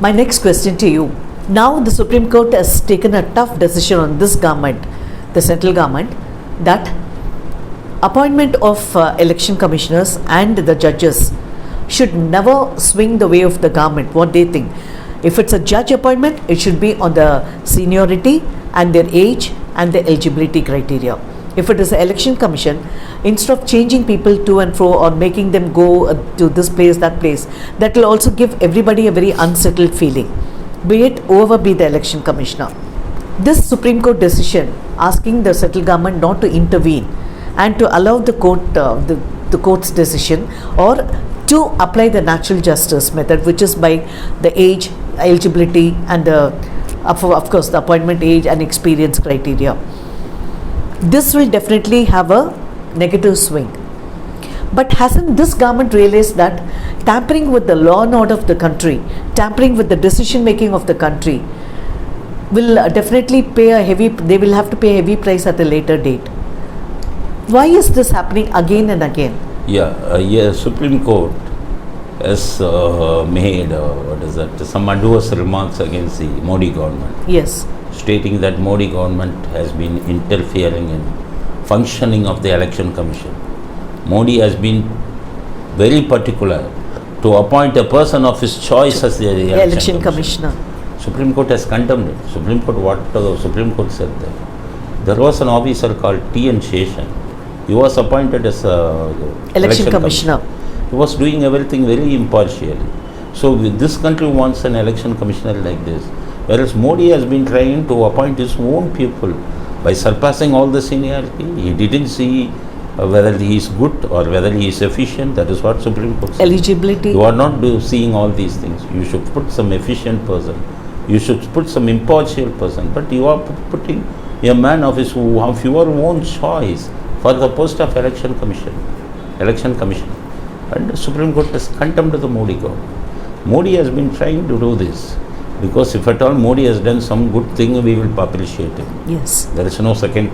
My next question to you. Now the Supreme Court has taken a tough decision on this government, the central government, that appointment of election commissioners and the judges should never swing the way of the government, what they think. If it's a judge appointment, it should be on the seniority and their age and the eligibility criteria. If it is an election commission, instead of changing people to and fro or making them go to this place, that place, that will also give everybody a very unsettled feeling, be it whoever be the election commissioner. This Supreme Court decision asking the central government not to intervene and to allow the court's decision, or to apply the natural justice method, which is by the age, eligibility, and the, of course, the appointment age and experience criteria. This will definitely have a negative swing. But hasn't this government realized that tampering with the law and order of the country, tampering with the decision making of the country, will definitely they will have to pay a heavy price at a later date? Why is this happening again and again? Supreme Court has made some adverse remarks against the Modi government. Yes. Stating that Modi government has been interfering in functioning of the election commission. Modi has been very particular to appoint a person of his choice as the election commissioner. Supreme Court has condemned it. Supreme Court said that there was an officer called T.N. Sheshan. He was appointed as election commissioner. He was doing everything very impartially. So this country wants an election commissioner like this. Whereas Modi has been trying to appoint his own people by surpassing all the seniority. He didn't see whether he is good or whether he is efficient. That is what Supreme Court said. Eligibility. You are not seeing all these things. You should put some efficient person. You should put some impartial person. But you are putting a man of your own choice for the post of election commission. And the Supreme Court has condemned the Modi government. Modi has been trying to do this because if at all Modi has done some good thing, we will appreciate him. Yes. There is no second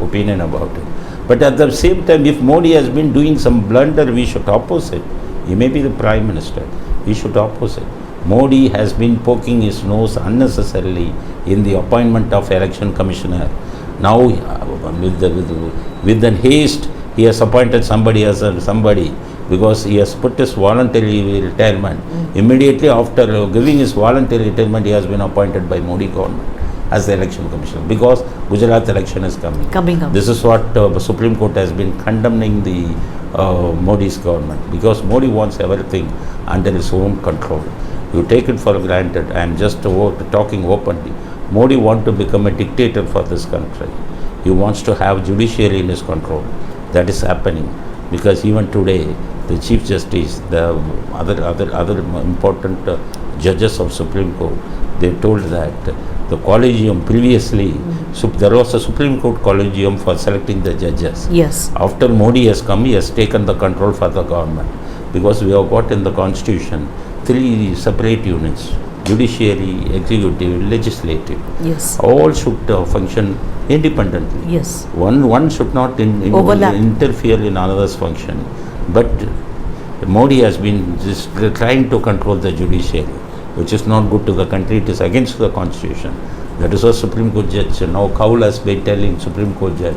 opinion about it. But at the same time, if Modi has been doing some blunder, we should oppose it. He may be the Prime Minister. We should oppose it. Modi has been poking his nose unnecessarily in the appointment of election commissioner. Now, with the haste, he has appointed somebody because he has put his voluntary retirement. Immediately after giving his voluntary retirement, he has been appointed by Modi government as the election commissioner because Gujarat election is coming up. This is what Supreme Court has been condemning the Modi's government because Modi wants everything under his own control. You take it for granted. I am just talking openly. Modi wants to become a dictator for this country. He wants to have judiciary in his control. That is happening because even today, the Chief Justice, the other important judges of Supreme Court, they told that the collegium previously, there was a Supreme Court collegium for selecting the judges. Yes. After Modi has come, he has taken the control for the government because we have got in the constitution 3 separate units: judiciary, executive, legislative. Yes. All should function independently. Yes. One should not interfere in another's function. But Modi has been just trying to control the judiciary, which is not good to the country. It is against the constitution. That is what Supreme Court judge now Kaul has been telling Supreme Court judge.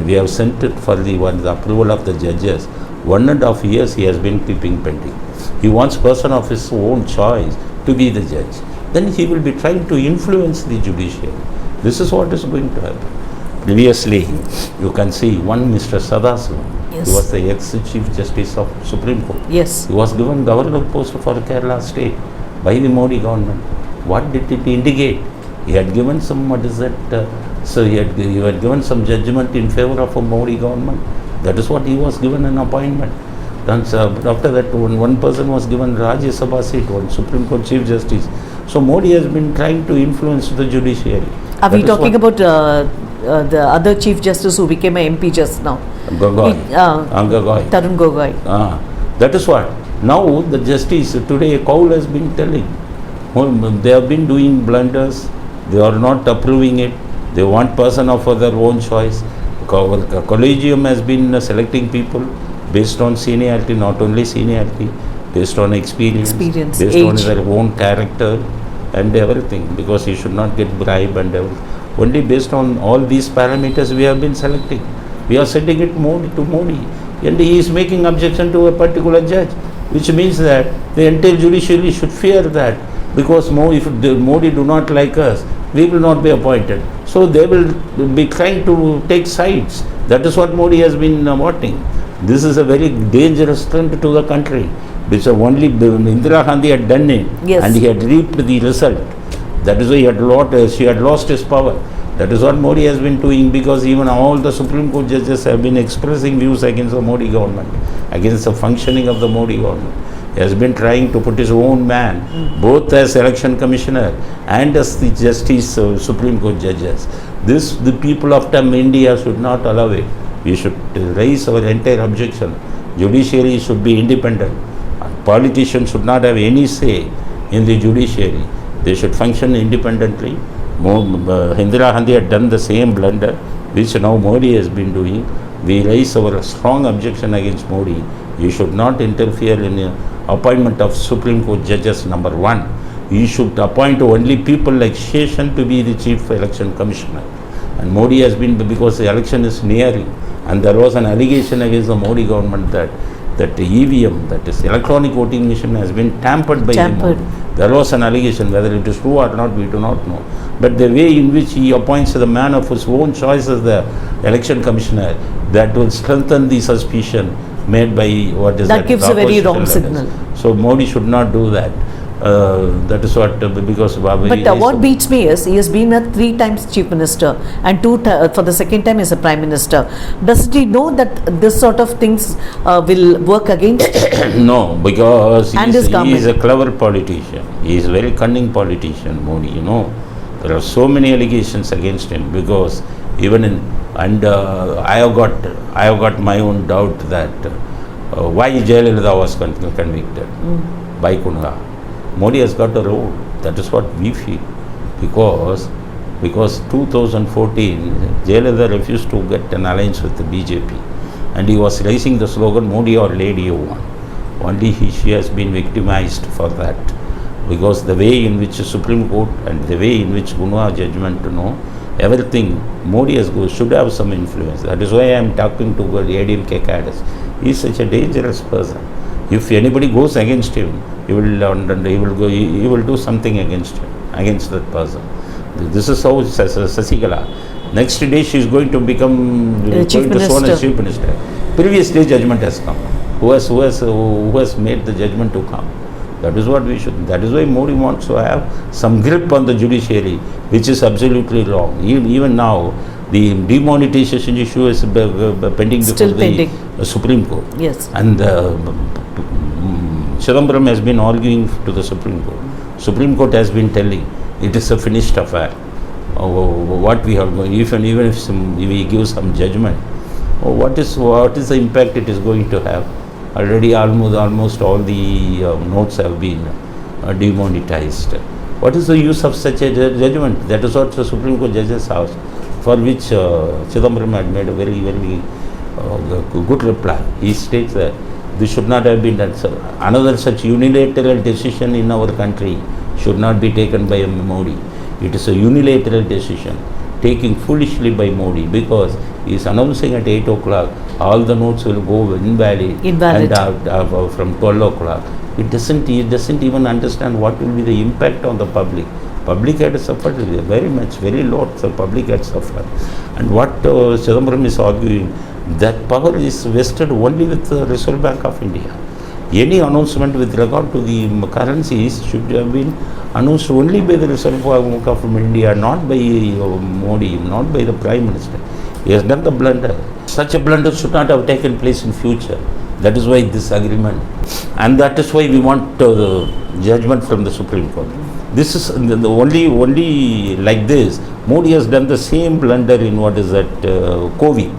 We have sent it for the approval of the judges. 1.5 years he has been keeping pending. He wants person of his own choice to be the judge. Then he will be trying to influence the judiciary. This is what is going to happen. Previously, you can see one Mr. Sadasivam. Yes. He was the ex-Chief Justice of Supreme Court. Yes. He was given governor post for Kerala state by the Modi government. What did it indicate? He had given some, he had given some judgment in favor of a Modi government. That is what he was given an appointment. Then, after that, one person was given Rajya Sabha seat, one Supreme Court Chief Justice. So Modi has been trying to influence the judiciary. Are we talking about the other Chief Justice who became an MP just now? Gogoi. Tarun Gogoi. That is what. Now the justice, today Kaul has been telling. They have been doing blunders. They are not approving it. They want person of their own choice. Collegium has been selecting people based on seniority, not only seniority. based on experience, Experience, based on age. their own character and everything, because he should not get bribe and everything. Only based on all these parameters we have been selecting. We are sending it to Modi, and he is making objection to a particular judge, which means that the entire judiciary should fear that, because if Modi do not like us, we will not be appointed. So they will be trying to take sides. That is what Modi has been wanting. This is a very dangerous trend to the country, which only Indira Gandhi had done it, Yes. and he had reaped the result. That is why she had lost his power. That is what Modi has been doing, because even all the Supreme Court judges have been expressing views against the Modi government, against the functioning of the Modi government. He has been trying to put his own man, both as election commissioner and as the justice Supreme Court judges. This, the people of India should not allow it. We should raise our entire objection. Judiciary should be independent. Politicians should not have any say in the judiciary. They should function independently. Indira Gandhi had done the same blunder, which now Modi has been doing. We raise our strong objection against Modi. You should not interfere in the appointment of Supreme Court judges, number one. You should appoint only people like Sheshan to be the chief election commissioner. And Modi has been, because the election is nearing, and there was an allegation against the Modi government that the EVM, that is electronic voting machine, has been tampered by the Modi. There was an allegation. Whether it is true or not, we do not know. But the way in which he appoints the man of his own choice as the election commissioner, that will strengthen the suspicion made by that gives a very wrong signal. So Modi should not do that. That is what, because but what beats me is he has been a 3 times chief minister and for the second time as a prime minister. Doesn't he know that this sort of things will work against? No, because And he is a clever politician. He is a very cunning politician, Modi. There are so many allegations against him, because even I have got my own doubt that why Jayalalitha was convicted by Kunga. Modi has got a role. That is what we feel, because 2014 Jayalalitha refused to get an alliance with the BJP, and he was raising the slogan Modi or Lady you want. Only she has been victimized for that, because the way in which the Supreme Court and the way in which Gunwa judgment, everything, Modi should have some influence. That is why I am talking to the ADMK cadres. He is such a dangerous person. If anybody goes against him, he will do something against that person. This is how Sasigala. Next day she is going to become chief minister. Previous day judgment has come. Who has made the judgment to come? That is what we should. That is why Modi wants to have some grip on the judiciary, which is absolutely wrong. Even now, the demonetization issue is pending before the Supreme Court. Yes. And Chidambaram has been arguing to the Supreme Court. Supreme Court has been telling it is a finished affair. What we are going, even if we give some judgment, what is the impact it is going to have? Already almost all the notes have been demonetized. What is the use of such a judgment? That is what the Supreme Court judges asked, for which Chidambaram had made a very, very good reply. He states that this should not have been done. So another such unilateral decision in our country should not be taken by Modi. It is a unilateral decision taken foolishly by Modi, because he is announcing at 8 o'clock all the notes will go invalid. And from 12 o'clock. He doesn't even understand what will be the impact on the public. Public had suffered very much, very lot. The public had suffered. And what Chidambaram is arguing, that power is vested only with the Reserve Bank of India. Any announcement with regard to the currencies should have been announced only by the Reserve Bank of India, not by Modi, not by the Prime Minister. He has done the blunder. Such a blunder should not have taken place in future. That is why this agreement, and that is why we want judgment from the Supreme Court. This is the only like this. Modi has done the same blunder in COVID.